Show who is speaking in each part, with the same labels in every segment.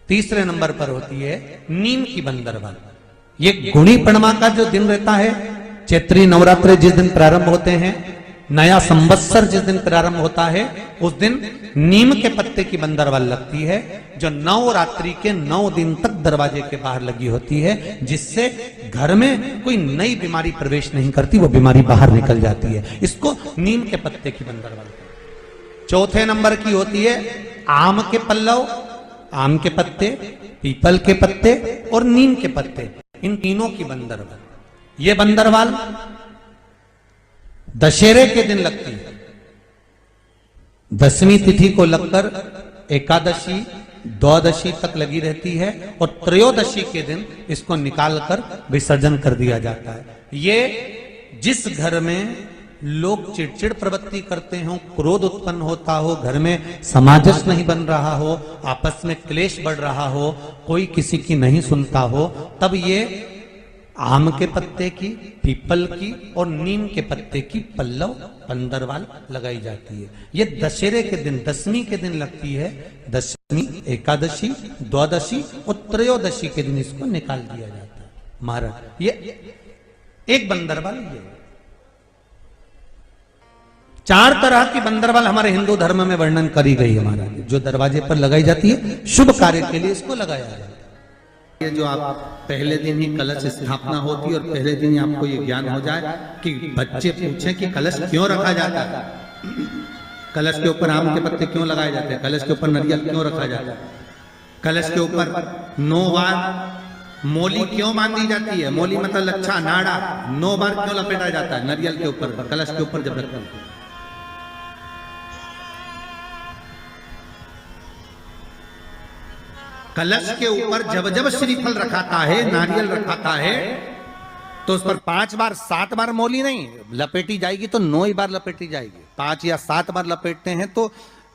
Speaker 1: तीसरे नंबर पर होती है नीम की बंदरवाल। ये गुणी पूर्णिमा का जो दिन रहता है, चैत्री नवरात्रि जिस दिन प्रारंभ होते हैं, नया संवत्सर जिस दिन प्रारंभ होता है, उस दिन नीम के पत्ते की बंदरवाल लगती है, जो नवरात्रि के 9 दिन तक दरवाजे के बाहर लगी होती है, जिससे घर में कोई नई बीमारी प्रवेश नहीं करती, वो बीमारी बाहर निकल जाती है। इसको नीम के पत्ते की बंदरवाल। चौथे नंबर की होती है आम के पल्लव, आम के पत्ते, पीपल के पत्ते और नीम के पत्ते, इन तीनों की बंदरवाल। ये बंदरवाल दशहरे के दिन लगती है। 10वीं तिथि को लगकर एकादशी, द्वादशी तक लगी रहती है और त्रयोदशी के दिन इसको निकालकर विसर्जन कर दिया जाता है। ये जिस घर में लोग चिड़चिड़ प्रवृत्ति करते हो, क्रोध उत्पन्न होता हो, घर में सामंजस्य नहीं बन रहा हो, आपस में क्लेश बढ़ रहा हो, कोई किसी की नहीं सुनता हो, तब ये आम के पत्ते की, पीपल की और नीम के पत्ते की पल्लव बंदरवाल लगाई जाती है। ये दशहरे के दिन 10वीं के दिन लगती है। 10वीं, एकादशी, द्वादशी और त्रयोदशी के दिन इसको निकाल दिया जाता है। महाराज ये एक बंदरवाल, ये 4 तरह की बंदरवाल हमारे हिंदू धर्म में वर्णन करी गई है महाराज, जो दरवाजे पर लगाई जाती है, शुभ कार्य के लिए इसको लगाया जाता है। ये जो आप पहले दिन ही कलश स्थापना होती है और पहले दिन ही आपको ये ज्ञान हो जाए कि बच्चे पूछें कि कलश क्यों रखा जाता है, कलश के ऊपर आम के पत्ते क्यों लगाए जाते हैं, कलश के ऊपर नारियल क्यों रखा जाता है, कलश के ऊपर 9 बार मोली क्यों बांधी जाती है, मोली मतलब लच्छा नाड़ा 9 बार क्यों लपेटा जाता है नारियल के ऊपर, कलश के ऊपर जब रखते हैं। कलश के ऊपर जब जब श्रीफल रखाता है, नारियल रखाता है, तो उस पर 5 बार 7 बार मोली नहीं लपेटी जाएगी, तो 9 ही बार लपेटी जाएगी। 5 या 7 बार लपेटते हैं तो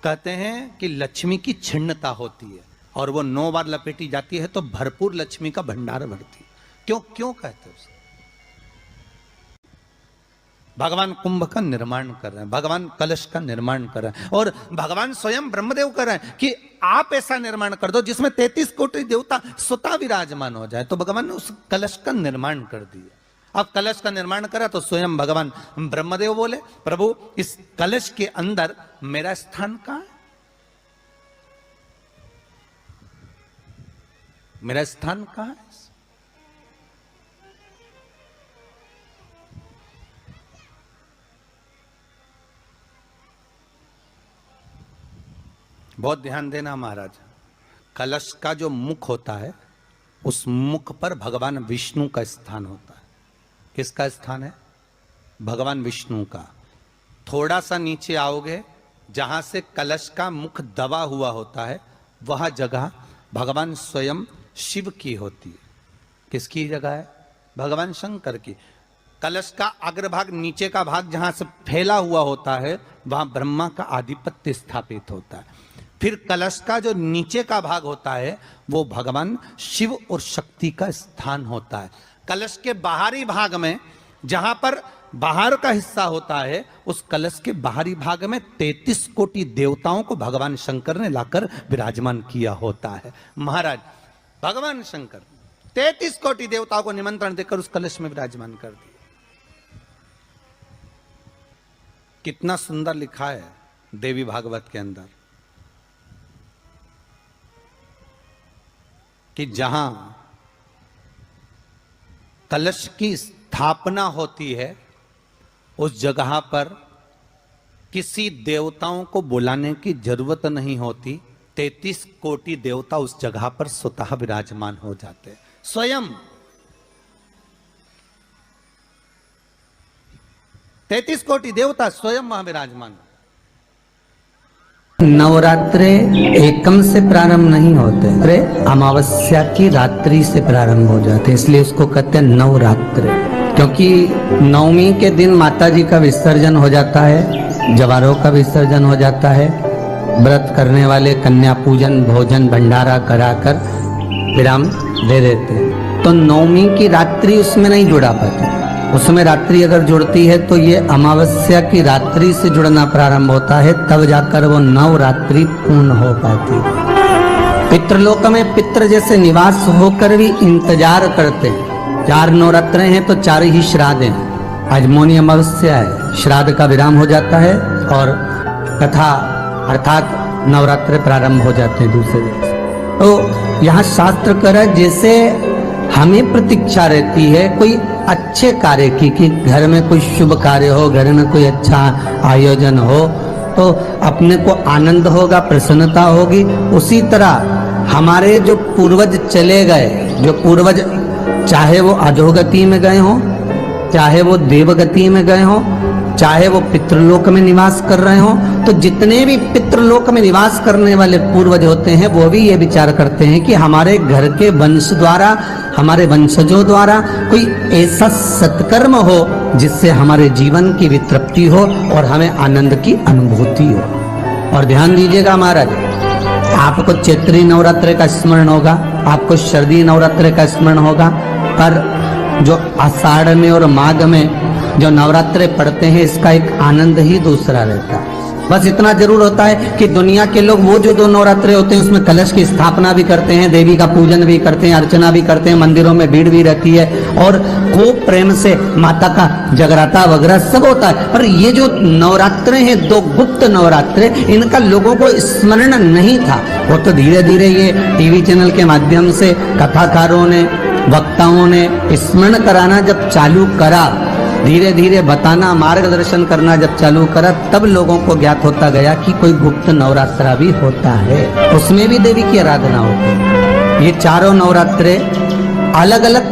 Speaker 1: कहते हैं कि लक्ष्मी की छिन्नता होती है, और वो 9 बार लपेटी जाती है तो भरपूर लक्ष्मी का भंडार भरती है। क्यों क्यों कहते हैं? भगवान कुंभ का निर्माण कर रहे हैं, भगवान कलश का निर्माण कर रहे हैं, और भगवान स्वयं ब्रह्मदेव कर रहे हैं कि आप ऐसा निर्माण कर दो जिसमें 33 कोटि देवता स्वतः विराजमान हो जाए। तो भगवान ने उस कलश का निर्माण कर दिया। अब कलश का निर्माण करा तो स्वयं भगवान ब्रह्मदेव बोले, प्रभु इस कलश के अंदर मेरा स्थान कहां है, मेरा स्थान कहां है? बहुत ध्यान देना महाराज, कलश का जो मुख होता है, उस मुख पर भगवान विष्णु का स्थान होता है। किसका स्थान है? भगवान विष्णु का। थोड़ा सा नीचे आओगे, जहां से कलश का मुख दबा हुआ होता है, वह जगह भगवान स्वयं शिव की होती है। किसकी जगह है? भगवान शंकर की। कलश का अग्रभाग, नीचे का भाग जहां से फैला हुआ होता है, वहां ब्रह्मा का आधिपत्य स्थापित होता है। फिर कलश का जो नीचे का भाग होता है, वो भगवान शिव और शक्ति का स्थान होता है। कलश के बाहरी भाग में, जहां पर बाहर का हिस्सा होता है, उस कलश के बाहरी भाग में 33 कोटि देवताओं को भगवान शंकर ने लाकर विराजमान किया होता है। महाराज भगवान शंकर 33 कोटि देवताओं को निमंत्रण देकर उस कलश में विराजमान कर दिया। कितना सुंदर लिखा है देवी भागवत के अंदर कि जहां कलश की स्थापना होती है, उस जगह पर किसी देवताओं को बुलाने की जरूरत नहीं होती। 33 कोटि देवता उस जगह पर स्वतः विराजमान हो जाते हैं। स्वयं 33 कोटि देवता स्वयं वहां विराजमान।
Speaker 2: नवरात्रे एकम से प्रारंभ नहीं होते, अमावस्या की रात्रि से प्रारंभ हो जाते, इसलिए उसको कहते हैं नवरात्रे। क्योंकि 9वीं के दिन माता जी का विसर्जन हो जाता है, जवारों का विसर्जन हो जाता है। व्रत करने वाले कन्या पूजन, भोजन, भंडारा कराकर विराम दे देते। तो 9वीं की रात्रि उसमें नहीं जुड़ा पाती। उसमें रात्रि अगर जुड़ती है तो ये अमावस्या की रात्रि से जुड़ना प्रारंभ होता है, तब जाकर वो नवरात्रि पूर्ण हो पाती है। पितृलोक में पितृ जैसे निवास होकर भी इंतजार करते हैं। 4 नवरात्र हैं तो 4 ही श्राद्ध हैं। आज मौनी अमावस्या है, श्राद्ध का विराम हो जाता है और कथा अर्थात नवरात्र प्रारंभ हो जाते हैं दूसरे दिन। तो यहाँ शास्त्र कह रहा है जैसे हमें प्रतीक्षा रहती है कोई अच्छे कार्य की, कि घर में कोई शुभ कार्य हो, घर में कोई अच्छा आयोजन हो तो अपने को आनंद होगा, प्रसन्नता होगी। उसी तरह हमारे जो पूर्वज चले गए, जो पूर्वज चाहे वो अधोगति में गए हों, चाहे वो देवगति में गए हों, चाहे वो पितृलोक में निवास कर रहे हों, तो जितने भी पितृलोक में निवास करने वाले पूर्वज होते हैं वो भी ये विचार करते हैं कि हमारे घर के वंश द्वारा, हमारे वंशजों द्वारा कोई ऐसा सत्कर्म हो जिससे हमारे जीवन की भी तृप्ति हो और हमें आनंद की अनुभूति हो। और ध्यान दीजिएगा महाराज, आपको चैत्री नवरात्र का स्मरण होगा, आपको शरदी नवरात्र का स्मरण होगा, पर जो आषाढ़ में और माघ में जो नवरात्रे पढ़ते हैं इसका एक आनंद ही दूसरा रहता है। बस इतना जरूर होता है कि दुनिया के लोग वो जो 2 नवरात्रे होते हैं उसमें कलश की स्थापना भी करते हैं, देवी का पूजन भी करते हैं, अर्चना भी करते हैं, मंदिरों में भीड़ भी रहती है और खूब प्रेम से माता का जगराता वगैरह सब होता है। पर ये जो नवरात्रे हैं 2 गुप्त नवरात्रे, इनका लोगों को स्मरण नहीं था। वो तो धीरे धीरे ये टीवी चैनल के माध्यम से कथाकारों ने, वक्ताओं ने स्मरण कराना जब चालू करा, धीरे धीरे बताना, मार्गदर्शन करना जब चालू करा, तब लोगों को ज्ञात होता गया कि कोई गुप्त नवरात्रा भी होता है, उसमें भी देवी की आराधना होती है। ये 4 नवरात्रे अलग अलग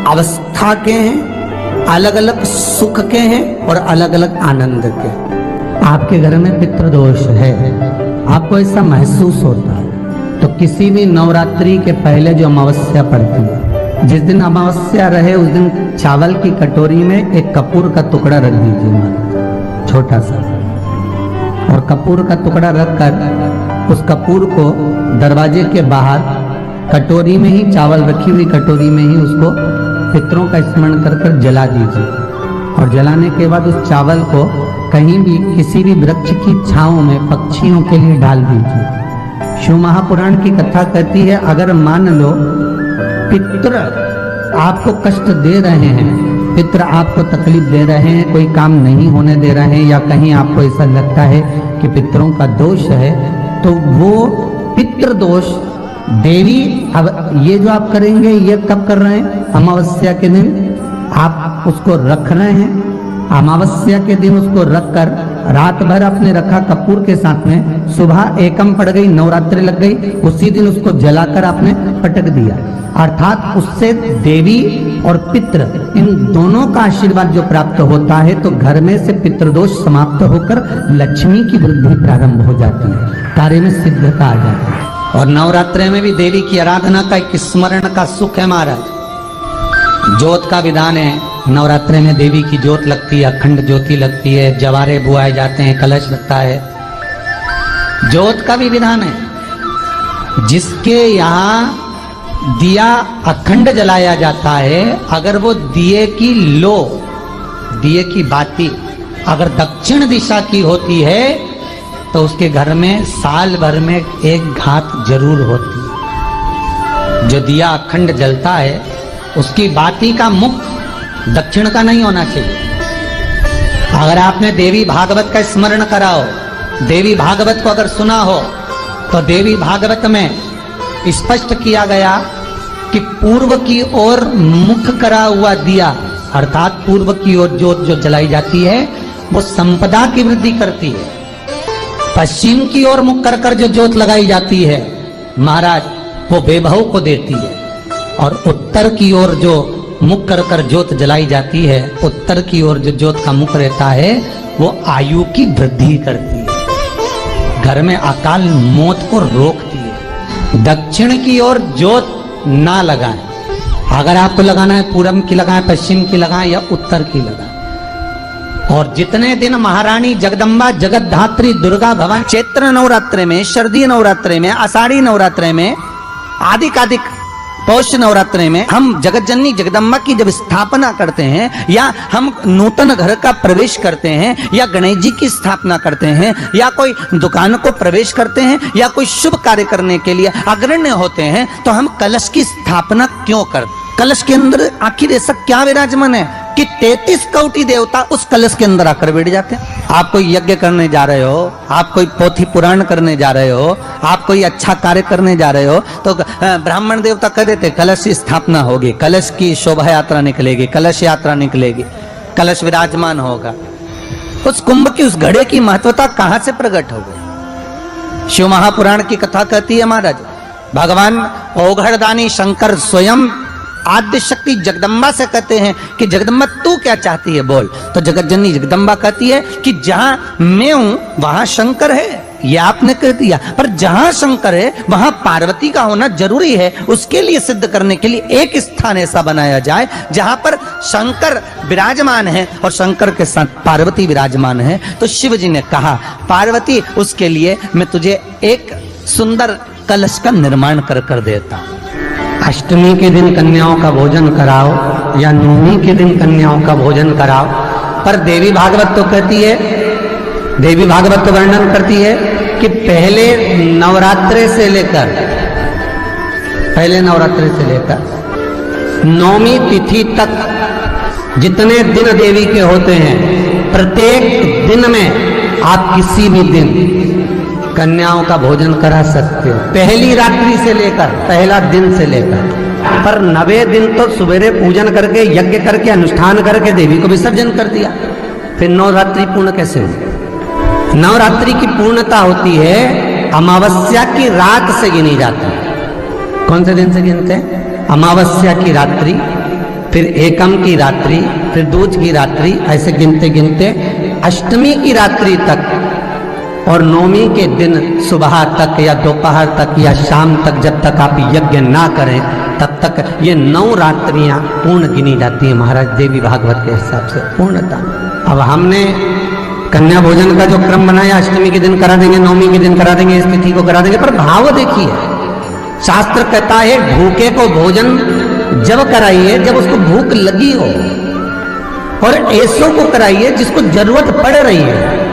Speaker 2: अवस्था के हैं, अलग अलग सुख के हैं और अलग अलग आनंद के। आपके घर में पितृदोष है, आपको ऐसा महसूस होता है, तो किसी भी नवरात्रि के पहले जो अमावस्या पड़ती है, जिस दिन अमावस्या रहे उस दिन चावल की कटोरी में एक कपूर का टुकड़ा रख दीजिए, छोटा सा, और कपूर का टुकड़ा रखकर उस कपूर को दरवाजे के बाहर कटोरी में ही, चावल रखी हुई कटोरी में ही उसको पितरों का स्मरण कर कर जला दीजिए। और जलाने के बाद उस चावल को कहीं भी किसी भी वृक्ष की छांव में पक्षियों के लिए डाल दीजिए। शिव महापुराण की कथा कहती है, अगर मान लो पितृ आपको कष्ट दे रहे हैं, पितृ आपको तकलीफ दे रहे हैं, कोई काम नहीं होने दे रहे हैं, या कहीं आपको ऐसा लगता है कि पितरों का दोष है, तो वो पितृ दोष देवी, अब ये जो आप करेंगे ये कब कर रहे हैं? अमावस्या के दिन आप उसको रख रहे हैं, अमावस्या के दिन उसको रखकर रात भर आपने रखा कपूर के साथ में, सुबह एकम पड़ गई, नवरात्रि लग गई, उसी दिन उसको जलाकर आपने पटक दिया। अर्थात उससे देवी और पितृ इन दोनों का आशीर्वाद जो प्राप्त होता है, तो घर में से पितृदोष समाप्त होकर लक्ष्मी की वृद्धि प्रारंभ हो जाती है, कार्य में सिद्धता आ जाती है। और नवरात्रि में भी देवी की आराधना का एक स्मरण का सुख है महाराज। ज्योत का विधान है, नवरात्रि में देवी की ज्योत लगती है, अखंड ज्योति लगती है, जवारे बुआए जाते हैं, कलश लगता है, ज्योत का भी विधान है। जिसके यहाँ दिया अखंड जलाया जाता है, अगर वो दिए की लो, दिए की बाती अगर दक्षिण दिशा की होती है तो उसके घर में साल भर में एक घात जरूर होती है। जो दिया अखंड जलता है उसकी बाती का मुख दक्षिण का नहीं होना चाहिए। अगर आपने देवी भागवत का स्मरण करा हो, देवी भागवत को अगर सुना हो, तो देवी भागवत में स्पष्ट किया गया कि पूर्व की ओर मुख करा हुआ दिया, अर्थात पूर्व की ओर ज्योत जो जलाई जाती है वो संपदा की वृद्धि करती है। पश्चिम की ओर मुख कर कर जो ज्योत लगाई जाती है महाराज, वो वैभव को देती है। और उत्तर की ओर जो मुख कर कर ज्योत जलाई जाती है, उत्तर की ओर जो ज्योत का मुख रहता है वो आयु की वृद्धि करती है, घर में अकाल मौत को रोकती है। दक्षिण की ओर ज्योत ना लगाएं, अगर आपको लगाना है पूरब की लगाएं, पश्चिम की लगाएं या उत्तर की लगाएं। और जितने दिन महारानी जगदम्बा जगतधात्री दुर्गा भवानी चैत्र नवरात्रे में, शरदी नवरात्रे में, आषाढ़ी नवरात्रे में, आदिकादिक पौष नवरात्रि में हम जगत जननी जगदम्बा की जब स्थापना करते हैं, या हम नूतन घर का प्रवेश करते हैं, या गणेश जी की स्थापना करते हैं, या कोई दुकान को प्रवेश करते हैं, या कोई शुभ कार्य करने के लिए अग्रण्य होते हैं, तो हम कलश की स्थापना क्यों करते हैं? कलश के अंदर आखिर ऐसा क्या विराजमान है कि 33 कोटि देवता उस कलश के अंदर आकर बैठ जाते हैं? आप कोई यज्ञ करने जा रहे हो, आप कोई पोथी पुराण करने जा रहे हो, आप कोई अच्छा कार्य करने जा रहे हो, तो ब्राह्मण देवता कह देते कलश की स्थापना होगी, कलश की शोभा यात्रा निकलेगी, कलश यात्रा निकलेगी, कलश विराजमान होगा। उस कुंभ की उस घड़े की महत्वता कहां से प्रकट हो गई? शिव महापुराण की कथा कहती है महाराज, भगवान ओघड़दानी शंकर स्वयं आद्य शक्ति जगदम्बा से कहते हैं कि जगदम्बा तू क्या चाहती है बोल। तो जगत जननी जगदम्बा कहती है कि जहां मैं हूं वहां शंकर है, ये आपने कह दिया, पर जहां शंकर है वहां पार्वती का होना जरूरी है। उसके लिए सिद्ध करने के लिए एक स्थान ऐसा बनाया जाए जहां पर शंकर विराजमान है और शंकर के साथ पार्वती विराजमान है। तो शिव जी ने कहा पार्वती उसके लिए मैं तुझे एक सुंदर कलश का निर्माण कर देता। अष्टमी के दिन कन्याओं का भोजन कराओ या नवमी के दिन कन्याओं का भोजन कराओ, पर देवी भागवत तो कहती है, देवी भागवत तो वर्णन करती है कि पहले नवरात्रि से लेकर नवमी तिथि तक जितने दिन देवी के होते हैं, प्रत्येक दिन में आप किसी भी दिन कन्याओं का भोजन करा सकते हो, पहली रात्रि से लेकर, पहला दिन से लेकर। पर 9वें दिन तो सवेरे पूजन करके यज्ञ करके अनुष्ठान करके देवी को विसर्जन कर दिया, फिर नवरात्रि पूर्ण कैसे हुई? नवरात्रि की पूर्णता होती है अमावस्या की रात से गिनी जाती है। कौन से दिन से गिनते हैं? अमावस्या की रात्रि, फिर एकम की रात्रि, फिर दूज की रात्रि, ऐसे गिनते गिनते अष्टमी की रात्रि तक और नवमी के दिन सुबह तक या दोपहर तक या शाम तक, जब तक आप यज्ञ ना करें तब तक ये 9 रात्रियां पूर्ण गिनी जाती है महाराज देवी भागवत के हिसाब से पूर्णता। अब हमने कन्या भोजन का जो क्रम बनाया, अष्टमी के दिन करा देंगे, नवमी के दिन करा देंगे, इस तिथि को करा देंगे, पर भाव देखिए, शास्त्र कहता है भूखे को भोजन जब कराइए जब उसको भूख लगी हो, और ऐसों को कराइए जिसको जरूरत पड़ रही है।